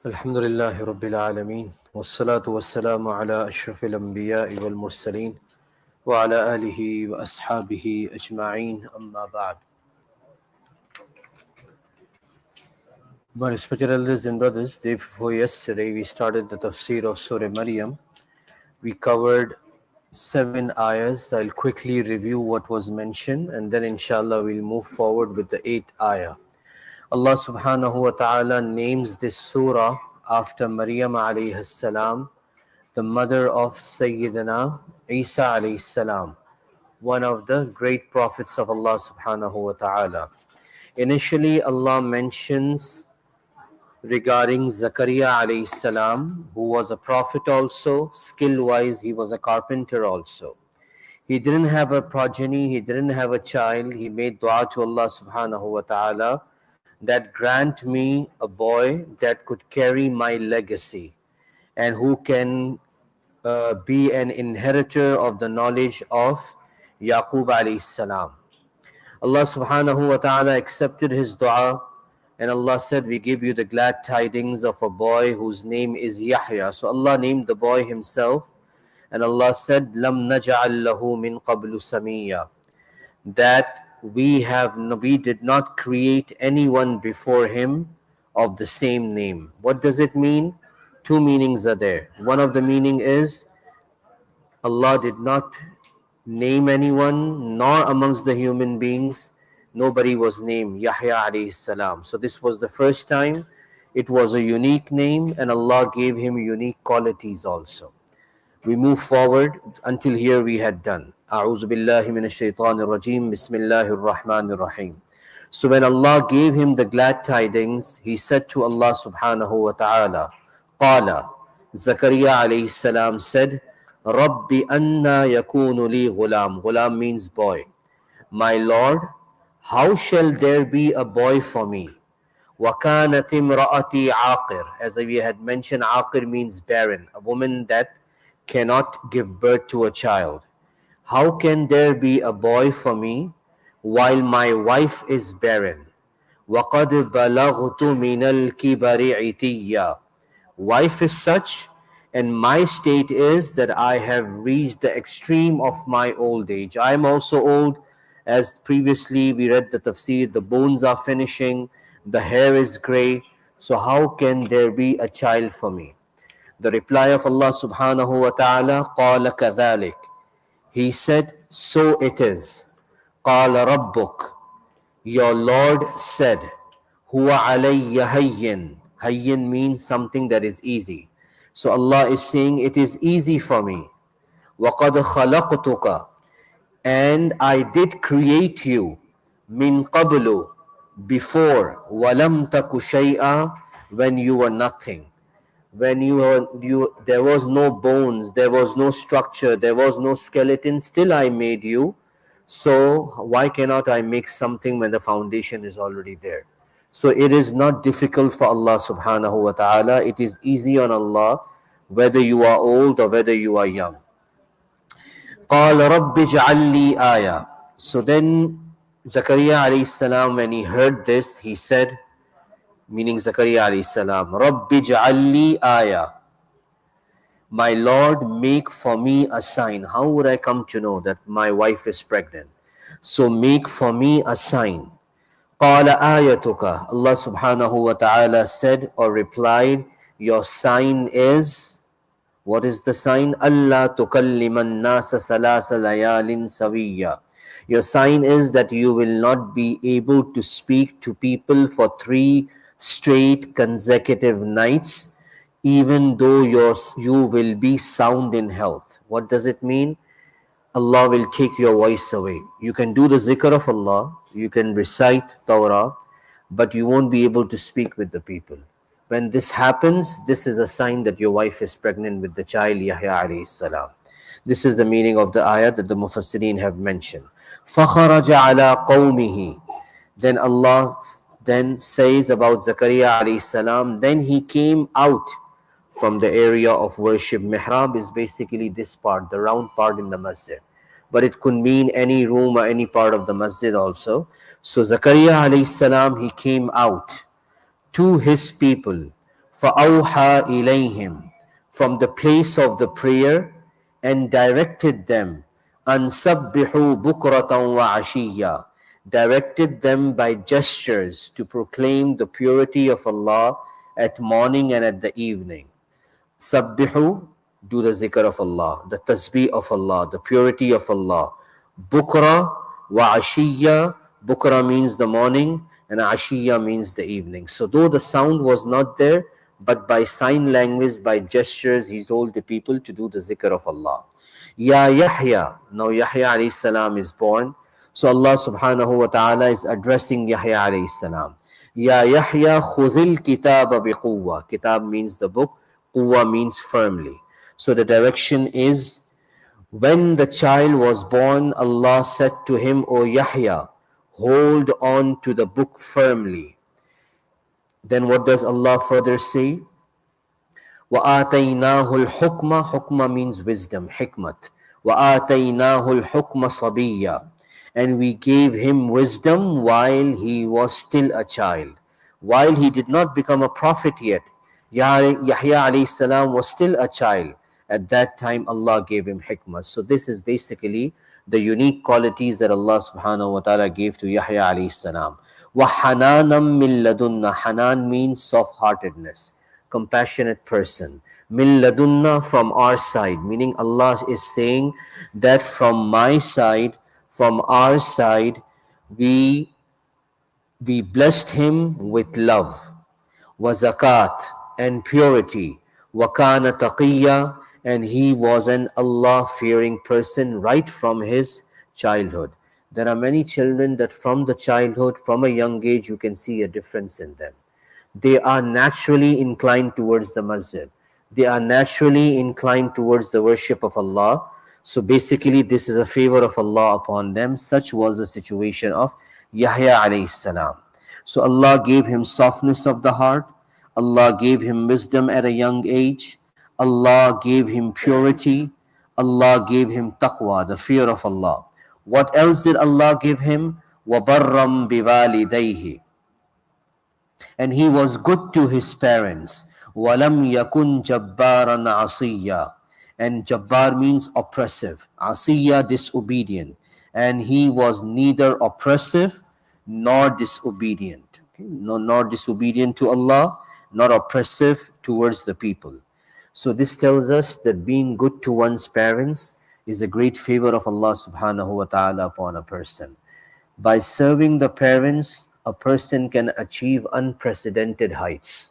الحمد لله رب العالمين والصلاة والسلام على أشرف الأنبياء والمرسلين وعلى آله وأصحابه أجمعين أما بعد. My respected elders and brothers, day before yesterday we started the tafsir of Surah Maryam. We covered 7 ayahs. I'll quickly review what was mentioned and then inshallah we'll move forward with the 8th ayah. Allah subhanahu wa ta'ala names this surah after Maryam alayhi salam, the mother of Sayyidina Isa alayhi salam, one of the great prophets of Allah subhanahu wa ta'ala. Initially, Allah mentions regarding Zakaria alayhi salam, who was a prophet also, skill-wise he was a carpenter also. He didn't have a progeny, he didn't have a child, he made dua to Allah subhanahu wa ta'ala that grant me a boy that could carry my legacy and who can be an inheritor of the knowledge of Yaqub alayhi salam. Allah subhanahu wa ta'ala accepted his dua and Allah said, we give you the glad tidings of a boy whose name is Yahya. So Allah named the boy himself and Allah said, Lam naj'al lahu min qablu samiyya, that we did not create anyone before him of the same name. What does it mean? Two meanings are there. One of the meaning is Allah did not name anyone, nor amongst the human beings, nobody was named Yahya alayhi salam. So this was the first time. It was a unique name and Allah gave him unique qualities also. We move forward until here we had done. A'udhu billahi minash shaitanir rajim. Bismillahir rahmanir rahim. So when Allah gave him the glad tidings, he said to Allah subhanahu wa ta'ala, Qala, Zakaria alayhi salam said, Rabbi anna yakunu li ghulam. Ghulam means boy. My Lord, how shall there be a boy for me? Wa kanat imra'ati aqir. As we had mentioned, aqir means barren, a woman that cannot give birth to a child. How can there be a boy for me while my wife is barren? وَقَدْ بَلَغْتُ مِنَ الْكِبَرِ عِتِيًّا. Wife is such, and my state is that I have reached the extreme of my old age. I am also old, as previously we read the tafsir, the bones are finishing, the hair is grey, so how can there be a child for me? The reply of Allah subhanahu wa ta'ala, قَالَ كَذَلِكَ. He said, so it is. قَالَ رَبُّكَ. Your Lord said, هُوَ عَلَيَّ هَيِّن. Hayyin means something that is easy. So Allah is saying, it is easy for me. وَقَدْ خَلَقْتُكَ. And I did create you. مِن قَبْلُ. Before. وَلَمْ تَكُ شَيْئًا. When you were nothing. When there was no bones, there was no structure, there was no skeleton, still I made you. So why cannot I make something when the foundation is already there? So it is not difficult for Allah subhanahu wa ta'ala. It is easy on Allah, whether you are old or whether you are young. قَالَ رَبِّ اجْعَلْ لِي آيَةً. So then Zakaria alayhi salam, when he heard this, he said, meaning Zakaria alayhi salam, Rabbi ja'alli ayah. My Lord, make for me a sign. How would I come to know that my wife is pregnant? So make for me a sign. Qala ayatuka. Allah subhanahu wa ta'ala said or replied, your sign is, what is the sign? Allah tukalliman nasa salasa layalin sawiyya. Your sign is that you will not be able to speak to people for 3 straight consecutive nights, even though you will be sound in health. What does it mean? Allah will take your voice away. You can do the zikr of Allah, you can recite Torah, but you won't be able to speak with the people. When this happens, this is a sign that your wife is pregnant with the child Yahya alayhi salam. This is the meaning of the ayah that the Mufassirin have mentioned. فَخَرَجَ عَلَىٰ قَوْمِهِ. Then Allah then says about Zakaria alayhi salam, then he came out from the area of worship. Mihrab is basically this part, the round part in the masjid. But it could mean any room or any part of the masjid also. So Zakaria alayhi salam, he came out to his people. فَأَوْحَى إِلَيْهِمْ, from the place of the prayer, and directed them, أَن سَبِّحُوا بُكْرَةً وَعَشِيًّا, directed them by gestures to proclaim the purity of Allah at morning and at the evening. Sabbihu, do the zikr of Allah, the tasbih of Allah, the purity of Allah. Bukra wa ashiya, bukra means the morning and ashiya means the evening. So though the sound was not there, but by sign language, by gestures, he told the people to do the zikr of Allah. Ya Yahya, now Yahya alayhi salam is born. So Allah subhanahu wa ta'ala is addressing Yahya alayhi salam. Ya Yahya khudhil kitaba biquwwa. Kitab means the book, quwwa means firmly. So the direction is, when the child was born, Allah said to him, O Yahya, hold on to the book firmly. Then what does Allah further say? وَآتَيْنَاهُ الْحُكْمَ, hukma means wisdom, hikmat. وَآتَيْنَاهُ الْحُكْمَ صَبِيًّا, and we gave him wisdom while he was still a child, while he did not become a prophet yet. Yahya alayhi salam was still a child. At that time Allah gave him hikmah. So this is basically the unique qualities that Allah subhanahu wa ta'ala gave to Yahya alayhi salam. وَحَنَانًا مِن لَدُنَّا, Hanan means soft-heartedness, compassionate person. Min ladunna, from our side, meaning Allah is saying that from my side, from our side, we blessed him with love, wa zakat, and purity, wa kana taqiyya, and he was an Allah-fearing person right from his childhood. There are many children that from the childhood, from a young age, you can see a difference in them. They are naturally inclined towards the masjid. They are naturally inclined towards the worship of Allah. So basically this is a favor of Allah upon them. Such was the situation of Yahya alayhi salam. So Allah gave him softness of the heart. Allah gave him wisdom at a young age. Allah gave him purity. Allah gave him taqwa, the fear of Allah. What else did Allah give him? وَبَرًّا بِوَالِدَيْهِ, and he was good to his parents. وَلَمْ يَكُنْ جَبَّارًا عَصِيًّا, and Jabbar means oppressive, Asiyya, disobedient, and he was neither oppressive nor disobedient. Okay? No, nor disobedient to Allah, nor oppressive towards the people. So this tells us that being good to one's parents is a great favor of Allah subhanahu wa ta'ala upon a person. By serving the parents, a person can achieve unprecedented heights.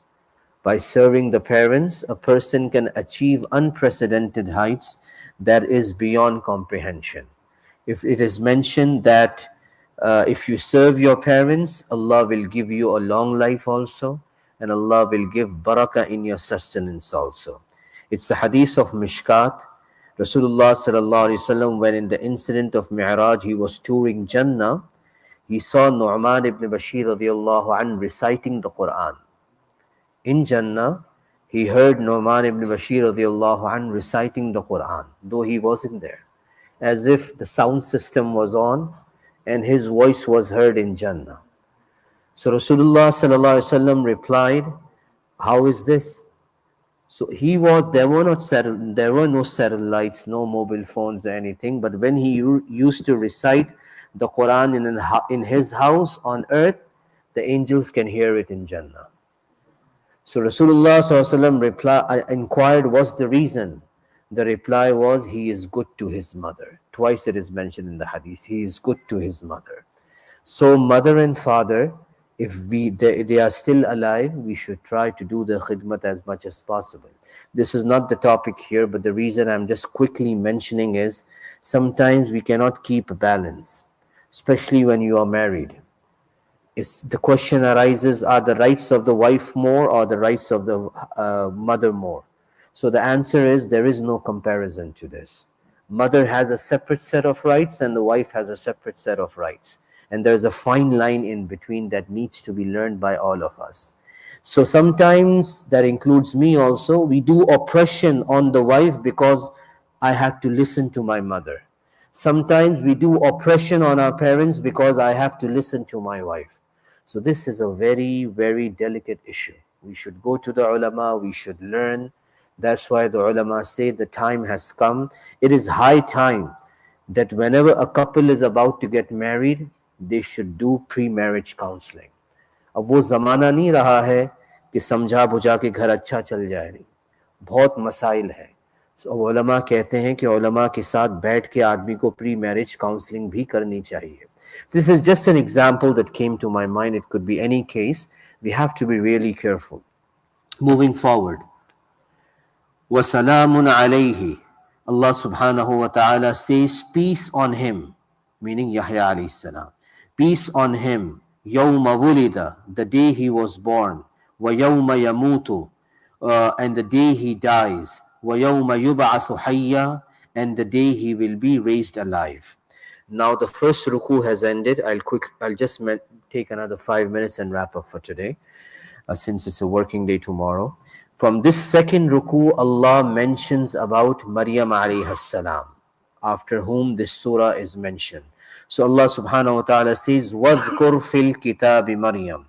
By serving the parents, a person can achieve unprecedented heights that is beyond comprehension. If it is mentioned that if you serve your parents, Allah will give you a long life also, and Allah will give barakah in your sustenance also. It's the hadith of Mishkat. Rasulullah sallallahu alaihi wasallam, when in the incident of Mi'raj, he was touring Jannah, he saw Nu'man ibn Bashir radiallahu anhu reciting the Quran. In Jannah, he heard Nu'man ibn Bashir radiallahu anhu reciting the Quran, though he wasn't there, as if the sound system was on and his voice was heard in Jannah. So Rasulullah sallallahu alaihi wasallam replied, how is this? So there were no satellites, no mobile phones or anything, but when he used to recite the Quran in his house on earth, the angels can hear it in Jannah. So Rasulullah inquired, what's the reason? The reply was, he is good to his mother. Twice it is mentioned in the hadith, he is good to his mother. So mother and father, if they are still alive, we should try to do the khidmat as much as possible. This is not the topic here, but the reason I'm just quickly mentioning is, sometimes we cannot keep a balance, especially when you are married. The question arises, are the rights of the wife more or the rights of the mother more? So the answer is, there is no comparison to this. Mother has a separate set of rights and the wife has a separate set of rights. And there's a fine line in between that needs to be learned by all of us. So sometimes, that includes me also, we do oppression on the wife because I have to listen to my mother. Sometimes we do oppression on our parents because I have to listen to my wife. So this is a very, very delicate issue. We should go to the ulama, we should learn. That's why the ulama say the time has come. It is high time that whenever a couple is about to get married, they should do pre-marriage counseling. अब वो ज़माना नहीं रहा है कि समझा बुझा के घर अच्छा चल जाए, नहीं, बहुत मसाइल है. So, उलमा कहते हैं कि उलमा के साथ बैठ के आदमी को प्री मैरिज काउंसलिंग भी करनी चाहिए. This is just an example that came to my mind. It could be any case. We have to be really careful. Moving forward. وَسَلَامٌ عَلَيْهِ. Allah subhanahu wa ta'ala says, peace on him, meaning Yahya alayhi salam. Peace on him, يَوْمَ وُلِدَ, the day he was born, وَيَوْمَ يَمُوتُ, and the day he dies, وَيَوْمَ يُبْعَثُ حَيًّا, and the day he will be raised alive. Now the first ruku has ended. I'll just take another 5 minutes and wrap up for today, since it's a working day tomorrow. From this second ruku, Allah mentions about Maryam alayhi salam, after whom this surah is mentioned. So Allah subhanahu wa ta'ala says, وَاذْكُرْ فِي الْكِتَابِ مَرْيَمْ,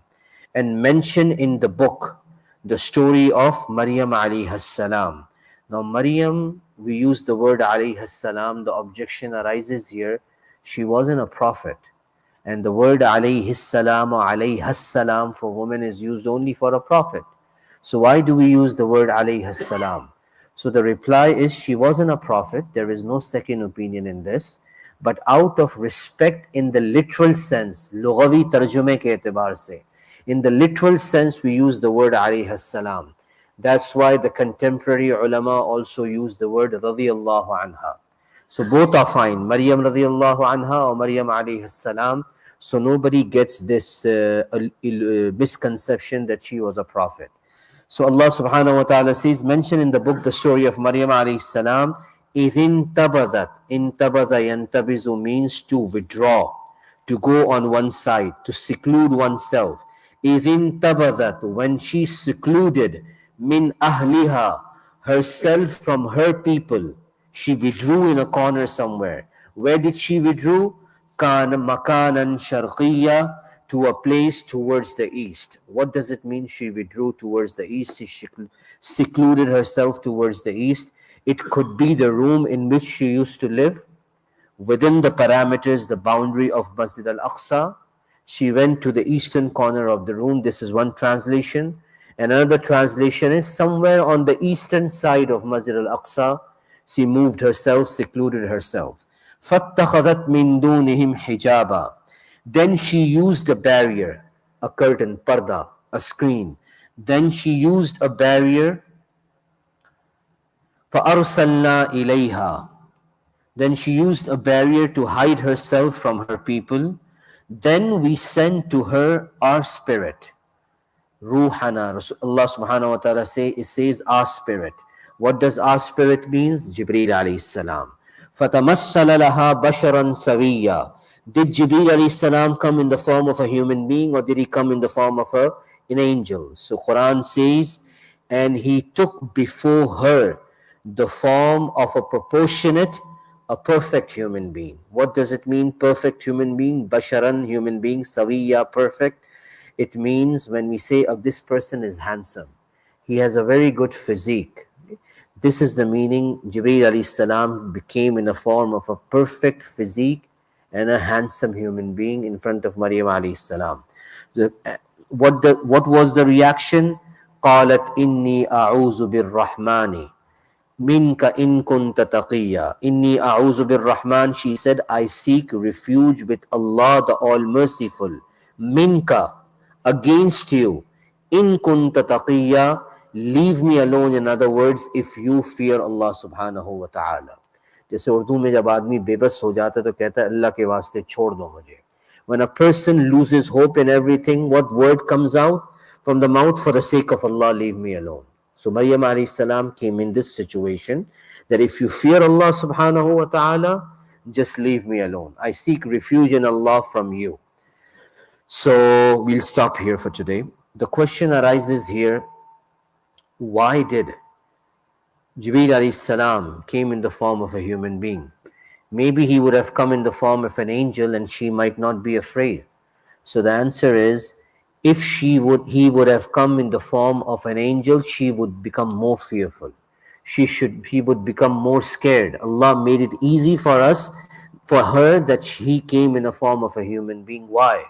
and mention in the book the story of Maryam alayhi salam. Now Maryam, we use the word alayhi salam, the objection arises here, she wasn't a prophet. And the word alayhi salam or alayha salam for women is used only for a prophet. So why do we use the word alayhi salam? So the reply is, she wasn't a prophet. There is no second opinion in this. But out of respect in the literal sense, lughawi tarjume ke e'tibar se, in the literal sense we use the word alayhi salam. That's why the contemporary ulama also use the word radiyallahu anha. So both are fine, Maryam radiyallahu anha or Maryam alayhi salam. So nobody gets this misconception that she was a prophet. So Allah subhanahu wa ta'ala says, mention in the book the story of Maryam alayhi salam. إِذٍ تَبَذَتْ, intabadha yantabizu means to withdraw, to go on one side, to seclude oneself. إِذٍ تَبَذَتْ, when she secluded, min ahliha, herself from her people. She withdrew in a corner somewhere. Where did she withdraw? Makanan sharqiyya, to a place towards the east. What does it mean she withdrew towards the east? She secluded herself towards the east. It could be the room in which she used to live, within the parameters, the boundary of Masjid al-Aqsa. She went to the eastern corner of the room. This is one translation. Another translation is somewhere on the eastern side of Masjid al-Aqsa. She moved herself, secluded herself. فَاتَّخَذَتْ مِن دُونِهِمْ حِجَابًا, then she used a barrier, a curtain, parda, a screen. Then she used a barrier. فَأَرْسَلْنَا إِلَيْهَا, then she used a barrier to hide herself from her people. Then we sent to her our spirit. Ruhana, Allah subhanahu wa ta'ala says our spirit. What does our spirit means? Jibreel alayhi salam. فَتَمَثَّلَ لَهَا بَشَرًا سَوِيًّا, did Jibreel alayhi salam come in the form of a human being, or did he come in the form of an angel? So Quran says, and he took before her the form of a proportionate, a perfect human being. What does it mean, perfect human being? Basharan, human being, sawiya, perfect. It means when we say of this person is handsome, he has a very good physique. This is the meaning. Jibreel alayhi salam became in the form of a perfect physique and a handsome human being in front of Maryam alayhi salam. What was the reaction? قالت إني أعوذ بالرحمن منك إن كنت تقيا. إني أعوذ بالرحمن, she said, I seek refuge with Allah the All Merciful. Minka, against you. In kunta taqiyya, leave me alone. In other words, if you fear Allah subhanahu wa ta'ala. जैसे उर्दू में जब आदमी बेबस हो जाता है तो कहता है अल्लाह के वास्ते छोड़ दो मुझे. When a person loses hope in everything, what word comes out from the mouth? For the sake of Allah, leave me alone. So Maryam alayhi salam came in this situation, that if you fear Allah subhanahu wa ta'ala, just leave me alone. I seek refuge in Allah from you. So we'll stop here for today. The question arises here, why did Jibreel alayhi salam came in the form of a human being? Maybe he would have come in the form of an angel and she might not be afraid. So the answer is, if he would have come in the form of an angel, she would become more fearful. She would become more scared. Allah made it easy for her that he came in a form of a human being. Why?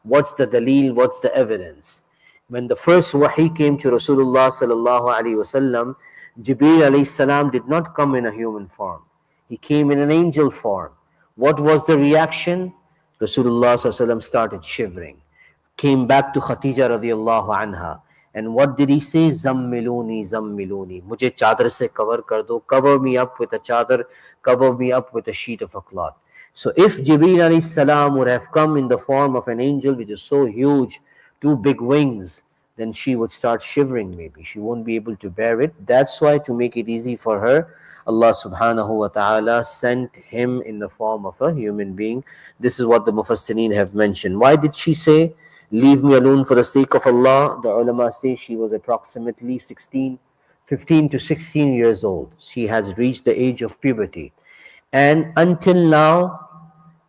What's the dalil? What's the evidence? When the first wahi came to Rasulullah sallallahu alaihi wasallam, Jibreel alayhi salam did not come in a human form. He came in an angel form. What was the reaction? Rasulullah sallallahu alaihi wasallam started shivering, came back to Khatija radiallahu anha. And what did he say? Zammiluni, zammiluni. Mujhe chadar se cover kar do. Cover me up with a chadar. Cover me up with a sheet of a cloth. So if Jibreel alayhi salam would have come in the form of an angel which is so huge, two big wings, then she would start shivering maybe. She won't be able to bear it. That's why, to make it easy for her, Allah subhanahu wa ta'ala sent him in the form of a human being. This is what the Mufassirin have mentioned. Why did she say, leave me alone for the sake of Allah? The ulama say she was approximately 15 to 16 years old. She has reached the age of puberty. And until now,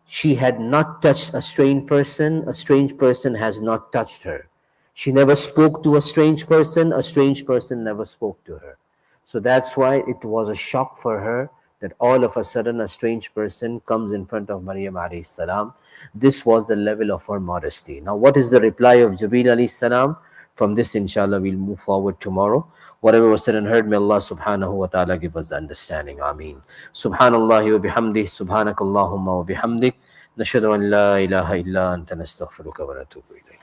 she had not touched a strange person. A strange person has not touched her. She never spoke to a strange person never spoke to her. So that's why it was a shock for her that all of a sudden a strange person comes in front of Maryam alayhi salam. This was the level of her modesty. Now, what is the reply of Jibreel alayhi salam? From this, inshallah, we'll move forward tomorrow. Whatever was said and heard, may Allah subhanahu wa ta'ala give us understanding. Ameen. Subhanallahi wa bihamdih, subhanakallahumma wa bihamdik. Nashhadu an la ilaha illa anta nastaghfiruka wa natubu ilayk.